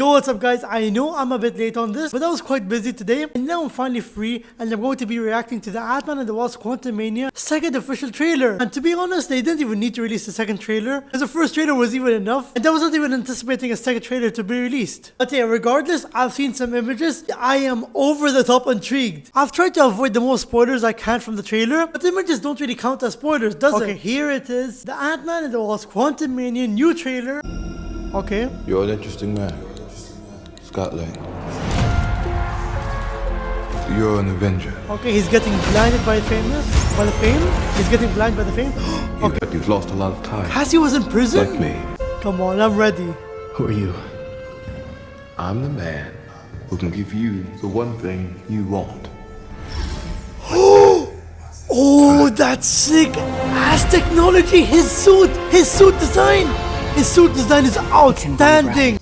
Yo, what's up guys? I know I'm a bit late on this, but I was quite busy today and now I'm finally free and I'm going to be reacting to the Antman and the Wasp Quantumania second official trailer. And to be honest, they didn't even need to release the second trailer because the first trailer was even enough and I wasn't even anticipating a second trailer to be released. But yeah, regardless, I've seen some images. I am over the top intrigued. I've tried to avoid the most spoilers I can from the trailer, but the images don't really count as spoilers, does it? Okay, here it is. The Antman and the Wasp Quantumania new trailer. Okay. You're an interesting man. Scotland. You're an Avenger. Okay, he's getting blinded by the fame. He's getting blinded by the fame. Okay. You've lost a lot of time. Cassie was in prison? Like me. Come on, I'm ready. Who are you? I'm the man who can give you the one thing you want. Oh, that's sick ass technology. His suit design is outstanding.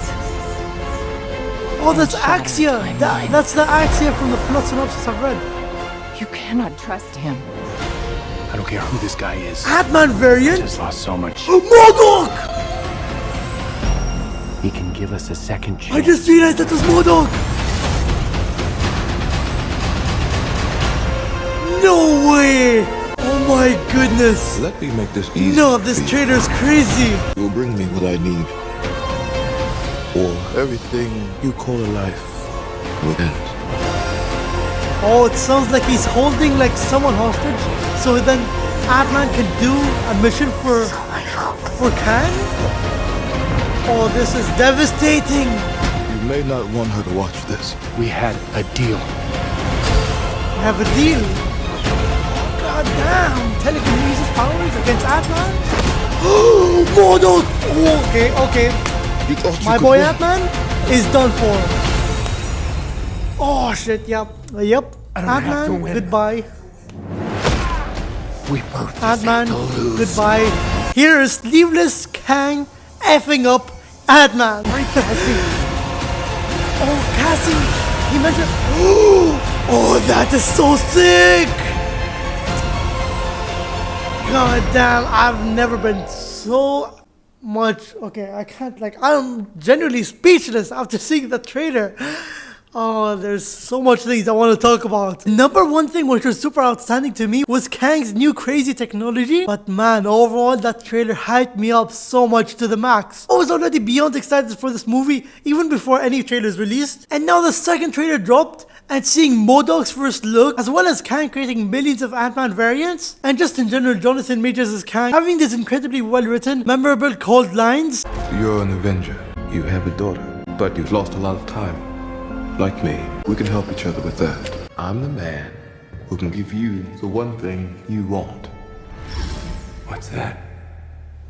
Oh, that's Axia. That's the Axia from the plot synopsis I've read. You cannot trust him. I don't care who this guy is. Antman variant? Just lost so much. MODOK! He can give us a second chance. I just realized that was MODOK. No way! Oh my goodness. Let me make this easy. No, this trailer is crazy. You will bring me what I need. Or everything you call a life will end. Oh, it sounds like he's holding like someone hostage, so then Antman can do a mission for Kang? Oh, this is devastating. You may not want her to watch this. We had a deal. We have a deal. God damn! Telekinesis powers against Antman? Oh, MODOK! Oh, okay. You thought My boy Antman is done for. Oh shit, yep. Antman, goodbye. We both Antman, goodbye. Here is sleeveless Kang effing up Antman. Oh, Cassie! He mentioned. Oh, that is so sick! God damn, I've never been so much. Okay, I can't, I'm genuinely speechless after seeing the trailer. Oh, there's so much things I want to talk about. Number one thing which was super outstanding to me was Kang's new crazy technology. But man, overall that trailer hyped me up so much to the max. I was already beyond excited for this movie even before any trailers released. And now the second trailer dropped and seeing MODOK's first look, as well as Kang creating millions of Antman variants, and just in general Jonathan Majors as Kang having these incredibly well written, memorable cold lines. You're an Avenger. You have a daughter, but you've lost a lot of time. Like me, we can help each other with that. I'm the man who can give you the one thing you want. What's that?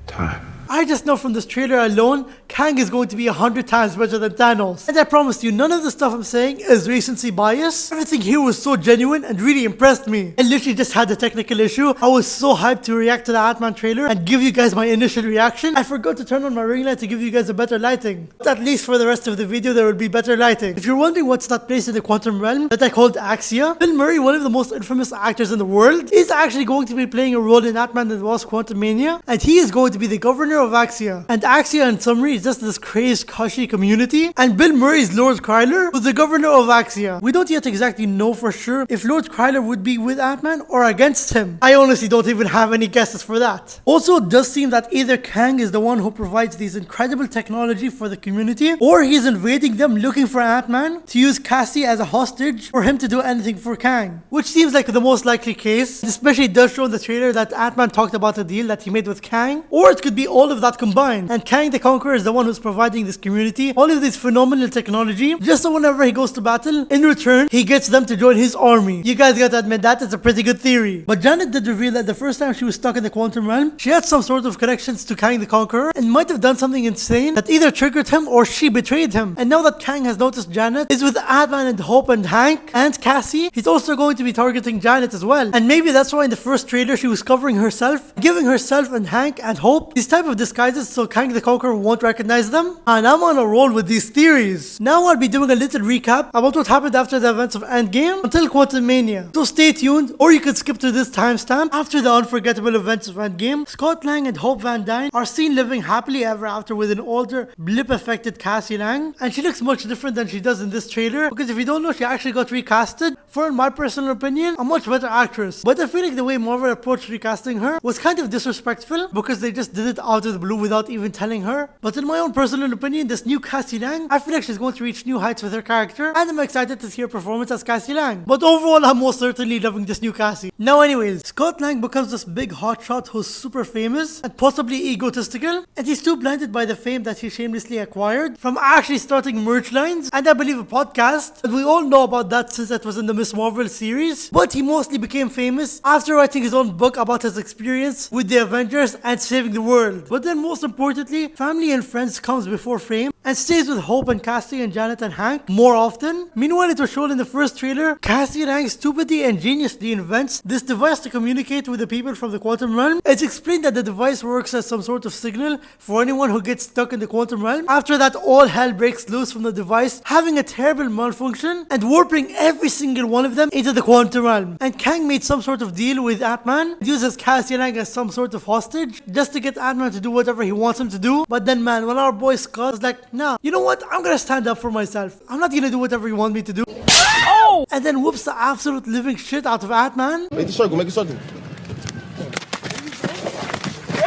Time. I just know from this trailer alone, Kang is going to be 100 times better than Thanos. And I promise you, none of the stuff I'm saying is recency bias. Everything here was so genuine and really impressed me. I literally just had a technical issue. I was so hyped to react to the Antman trailer and give you guys my initial reaction. I forgot to turn on my ring light to give you guys a better lighting. But at least for the rest of the video, there will be better lighting. If you're wondering what's that place in the quantum realm that I called Axia, Bill Murray, one of the most infamous actors in the world, is actually going to be playing a role in Antman and the Wasp Quantumania. And he is going to be the governor of Axia. And Axia in summary is just this crazed Kashi community, and Bill Murray is Lord Kryler, who's the governor of Axia. We don't yet exactly know for sure if Lord Kryler would be with Antman or against him. I honestly don't even have any guesses for that. Also, it does seem that either Kang is the one who provides these incredible technology for the community, or he's invading them looking for Antman to use Cassie as a hostage for him to do anything for Kang, which seems like the most likely case. It especially does show in the trailer that Antman talked about a deal that he made with Kang, or it could be all of that combined, and Kang the Conqueror is the one who's providing this community all of this phenomenal technology just so whenever he goes to battle, in return he gets them to join his army. You guys gotta admit that is a pretty good theory. But Janet did reveal that the first time she was stuck in the quantum realm, she had some sort of connections to Kang the Conqueror and might have done something insane that either triggered him or she betrayed him. And now that Kang has noticed Janet is with Antman and Hope and Hank and Cassie, he's also going to be targeting Janet as well. And maybe that's why in the first trailer she was covering herself, giving herself and Hank and Hope these type of disguises so Kang the Conqueror won't recognize recognize them, and I'm on a roll with these theories. Now I'll be doing a little recap about what happened after the events of Endgame until Quantumania. So stay tuned, or you could skip to this timestamp. After the unforgettable events of Endgame, Scott Lang and Hope Van Dyne are seen living happily ever after with an older, blip-affected Cassie Lang, and she looks much different than she does in this trailer, because if you don't know, she actually got recasted for, in my personal opinion, a much better actress. But I feel like the way Marvel approached recasting her was kind of disrespectful, because they just did it out of the blue without even telling her. But in my own personal opinion, this new Cassie Lang, I feel like she's going to reach new heights with her character, and I'm excited to see her performance as Cassie Lang. But overall, I'm most certainly loving this new Cassie. Now anyways, Scott Lang becomes this big hotshot who's super famous and possibly egotistical, and he's too blinded by the fame that he shamelessly acquired from actually starting merch lines and I believe a podcast, and we all know about that since it was in the Miss Marvel series. But he mostly became famous after writing his own book about his experience with the Avengers and saving the world. But then most importantly, family and friends comes before fame and stays with Hope and Cassie and Janet and Hank more often. Meanwhile, it was shown in the first trailer, Cassie Lang stupidly and geniusly invents this device to communicate with the people from the quantum realm. It's explained that the device works as some sort of signal for anyone who gets stuck in the quantum realm. After that, all hell breaks loose from the device, having a terrible malfunction and warping every single one of them into the quantum realm. And Kang made some sort of deal with Antman, uses Cassie Lang as some sort of hostage just to get Antman to do whatever he wants him to do. But then man, when our boy Scott was like, nah, you know what, I'm gonna stand up for myself, I'm not gonna do whatever you want me to do. Oh! And then whoops the absolute living shit out of Antman. Make the circle, make a circle.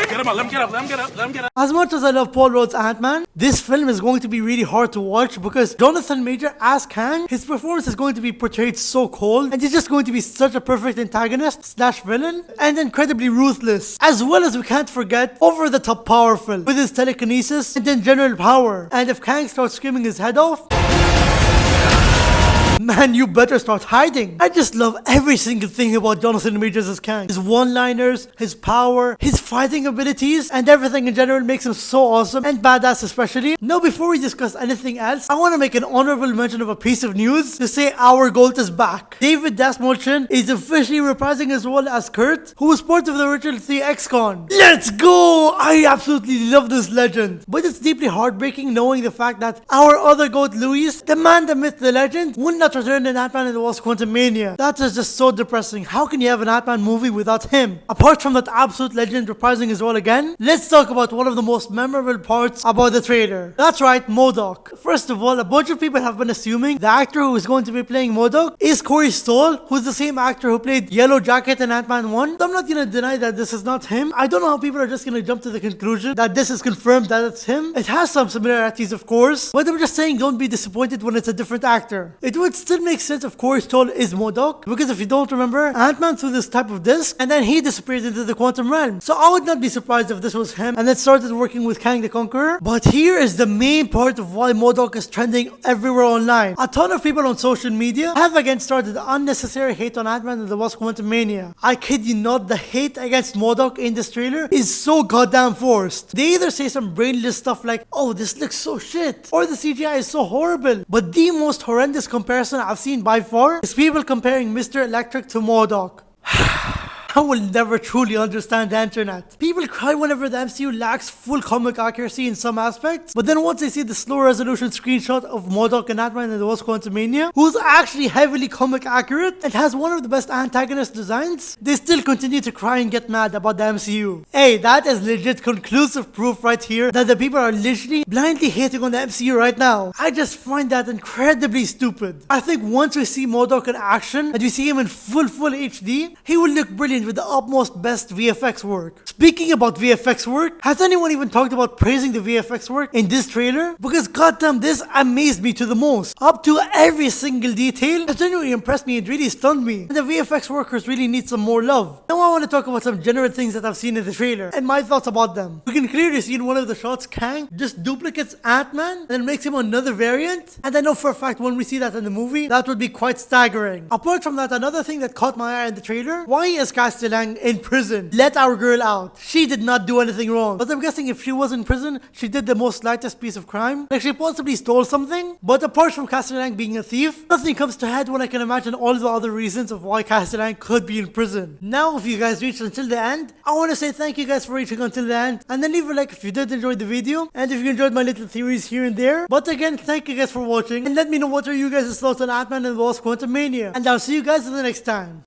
Get him up, let him get up, let him get up, let him get up. As much as I love Paul Rudd's Ant-Man, this film is going to be really hard to watch because Jonathan Major as Kang, his performance is going to be portrayed so cold, and he's just going to be such a perfect antagonist slash villain and incredibly ruthless. As well as we can't forget over the top powerful with his telekinesis and then general power. And if Kang starts screaming his head off, man, you better start hiding. I just love every single thing about Jonathan Majors as Kang. His one-liners, his power, his fighting abilities, and everything in general makes him so awesome and badass especially. Now before we discuss anything else, I want to make an honorable mention of a piece of news to say our GOAT is back. David Dasmalchian is officially reprising his role as Kurt, who was part of the original 3 X-Con. Let's go! I absolutely love this legend. But it's deeply heartbreaking knowing the fact that our other GOAT Luis, the man, the myth, the legend, would not return in Antman and the Wasp Quantumania. That is just so depressing. How can you have an Antman movie without him? Apart from that absolute legend reprising his role again, let's talk about one of the most memorable parts about the trailer. That's right, MODOK. First of all, a bunch of people have been assuming the actor who is going to be playing MODOK is Corey Stoll, who's the same actor who played Yellow Jacket in Ant-Man 1. So I'm not gonna deny that this is not him. I don't know how people are just gonna jump to the conclusion that this is confirmed that it's him. It has some similarities, of course, but I'm just saying don't be disappointed when it's a different actor. It would still make sense if Corey Stoll is MODOK, because if you don't remember, Ant-Man threw this type of disc and then he disappeared into the quantum realm. So I would not be surprised if this was him and then started working with Kang the Conqueror. But here is the main part of why MODOK is trending everywhere online. A ton of people on social media have again started unnecessary hate on Ant-Man and the Wasp Quantumania. I kid you not, the hate against MODOK in this trailer is so goddamn forced. They either say some brainless stuff like, oh, this looks so shit, or the CGI is so horrible. But the most horrendous comparison I've seen by far is people comparing Mr. Electric to MODOK. I will never truly understand the internet. People cry whenever the MCU lacks full comic accuracy in some aspects, but then once they see the slow resolution screenshot of MODOK and Antman and the Wasp Quantumania, who's actually heavily comic accurate and has one of the best antagonist designs, they still continue to cry and get mad about the MCU. Hey, that is legit conclusive proof right here that the people are literally blindly hating on the MCU right now. I just find that incredibly stupid. I think once we see MODOK in action and we see him in full HD, he will look brilliant with the utmost best VFX work. Speaking about VFX work, has anyone even talked about praising the VFX work in this trailer? Because goddamn, this amazed me to the most. Up to every single detail, it genuinely impressed me and really stunned me. And the VFX workers really need some more love. Now I want to talk about some general things that I've seen in the trailer and my thoughts about them. We can clearly see in one of the shots, Kang just duplicates Ant-Man and then makes him another variant. And I know for a fact when we see that in the movie, that would be quite staggering. Apart from that, another thing that caught my eye in the trailer, why is Cassie Castellan in prison. Let our girl out. She did not do anything wrong. But I'm guessing if she was in prison, she did the most slightest piece of crime. Like she possibly stole something. But apart from Castellan being a thief, nothing comes to head when I can imagine all the other reasons of why Castellan could be in prison. Now, if you guys reached until the end, I want to say thank you guys for reaching until the end. And then leave a like if you did enjoy the video. And if you enjoyed my little theories here and there. But again, thank you guys for watching. And let me know what are you guys' thoughts on Antman and Wasp Quantumania. And I'll see you guys in the next time.